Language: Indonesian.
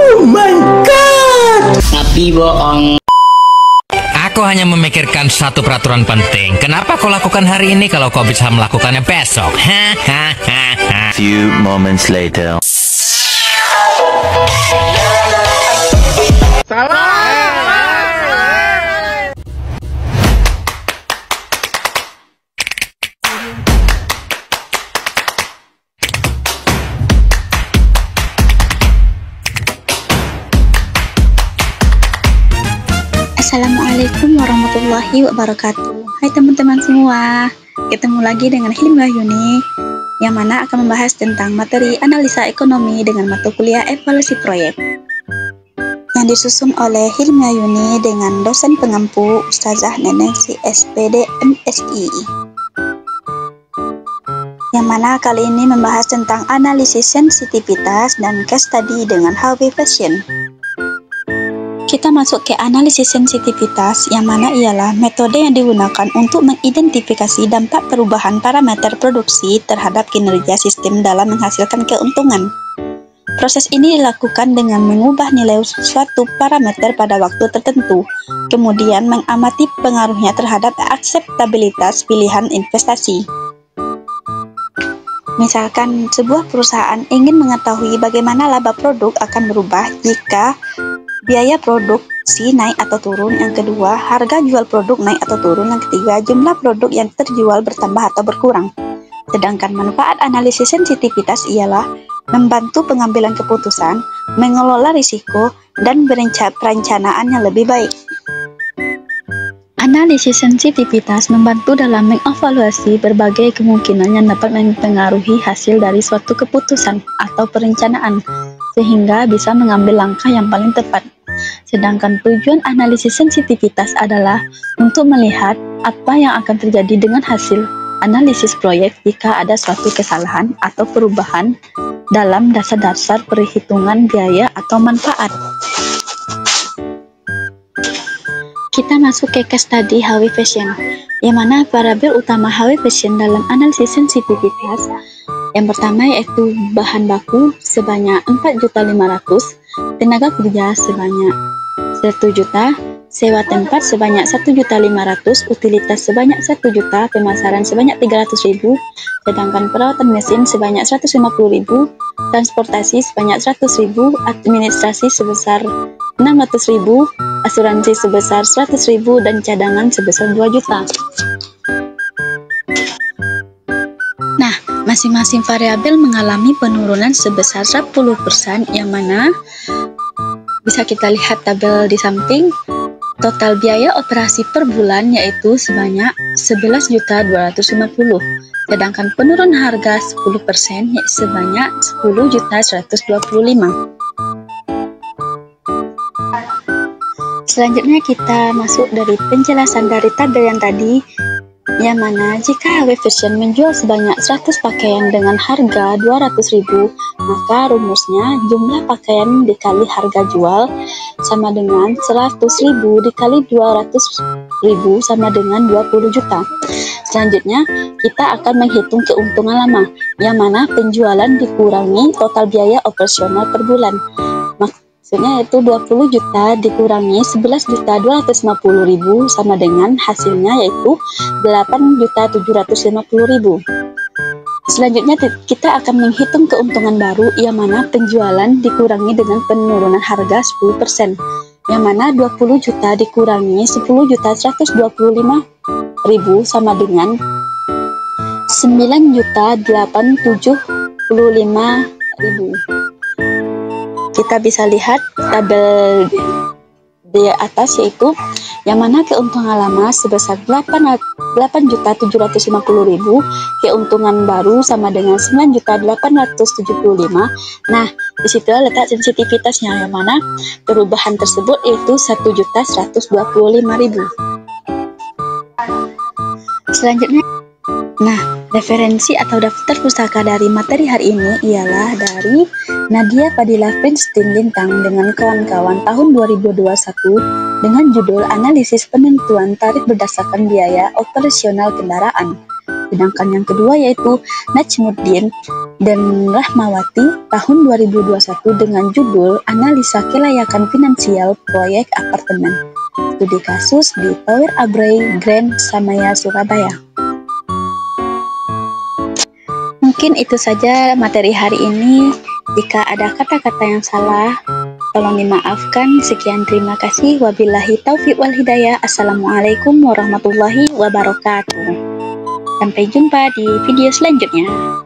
Oh my god. Tapi bohong. Aku hanya memikirkan satu peraturan penting. Kenapa kau lakukan hari ini kalau kau bisa melakukannya besok? Few moments later. Assalamualaikum warahmatullahi wabarakatuh. Hai teman-teman semua, ketemu lagi dengan Hilmi Wahyuni yang mana akan membahas tentang materi analisa ekonomi dengan mata kuliah evaluasi proyek yang disusun oleh Hilmi Wahyuni dengan dosen pengampu Ustazah Neneng si SPD MSI, yang mana kali ini membahas tentang analisis sensitivitas dan case study dengan HW Fashion. Kita masuk ke analisis sensitivitas, yang mana ialah metode yang digunakan untuk mengidentifikasi dampak perubahan parameter produksi terhadap kinerja sistem dalam menghasilkan keuntungan. Proses ini dilakukan dengan mengubah nilai suatu parameter pada waktu tertentu, kemudian mengamati pengaruhnya terhadap akseptabilitas pilihan investasi. Misalkan, sebuah perusahaan ingin mengetahui bagaimana laba produk akan berubah jika biaya produksi naik atau turun. Yang kedua, harga jual produk naik atau turun. Yang ketiga, jumlah produk yang terjual bertambah atau berkurang. Sedangkan manfaat analisis sensitivitas ialah membantu pengambilan keputusan, mengelola risiko, dan perencanaan yang lebih baik. Analisis sensitivitas membantu dalam mengevaluasi berbagai kemungkinan yang dapat mempengaruhi hasil dari suatu keputusan atau perencanaan, sehingga bisa mengambil langkah yang paling tepat. Sedangkan tujuan analisis sensitivitas adalah untuk melihat apa yang akan terjadi dengan hasil analisis proyek jika ada suatu kesalahan atau perubahan dalam dasar-dasar perhitungan biaya atau manfaat. Kita masuk ke case study HW Fashion, yang mana variabel utama HW Fashion dalam analisis sensitivitas yang pertama yaitu bahan baku sebanyak 4.500.000, tenaga kerja sebanyak 1 juta, sewa tempat sebanyak 1.500.000, utilitas sebanyak 1 juta, pemasaran sebanyak 300.000, sedangkan perawatan mesin sebanyak 150.000, transportasi sebanyak 100.000, administrasi sebesar 600.000, asuransi sebesar 100.000, dan cadangan sebesar 2 juta. Nah, masing-masing variabel mengalami penurunan sebesar 10%, yang mana bisa kita lihat tabel di samping. Total biaya operasi per bulan yaitu sebanyak 11.250.000, sedangkan penurunan harga 10% yaitu sebanyak 10.125.000. Selanjutnya kita masuk dari penjelasan dari tabel yang tadi, yang mana jika HW Fashion menjual sebanyak 100 pakaian dengan harga 200.000, maka rumusnya jumlah pakaian dikali harga jual sama dengan 100.000 dikali 200.000 sama dengan 20 juta. Selanjutnya kita akan menghitung keuntungan lama, yang mana penjualan dikurangi total biaya operasional per bulan. Maksudnya yaitu 20 juta dikurangi 11.250.000 sama dengan hasilnya yaitu 8.750.000. Selanjutnya kita akan menghitung keuntungan baru, yang mana penjualan dikurangi dengan penurunan harga 10%, yang mana 20 juta dikurangi 10.125.000 sama dengan 9.875.000. Kita bisa lihat tabel di atas, yaitu yang mana keuntungan lama sebesar 8.750.000, keuntungan baru sama dengan 9.875.000. Nah, di situ letak sensitivitasnya, yang mana perubahan tersebut yaitu 1.125.000. Selanjutnya, referensi atau daftar pustaka dari materi hari ini ialah dari Nadia Fadila Feinstein Lintang dengan kawan-kawan tahun 2021 dengan judul Analisis Penentuan Tarif Berdasarkan Biaya Operasional Kendaraan. Sedangkan yang kedua yaitu Najmuddin dan Rahmawati tahun 2021 dengan judul Analisa Kelayakan Finansial Proyek Apartemen. Studi kasus di Tower Abray Grand Samaya Surabaya. Mungkin itu saja materi hari ini. Jika ada kata-kata yang salah, tolong dimaafkan. Sekian, terima kasih. Wabillahi taufiq wal hidayah. Assalamualaikum warahmatullahi wabarakatuh. Sampai jumpa di video selanjutnya.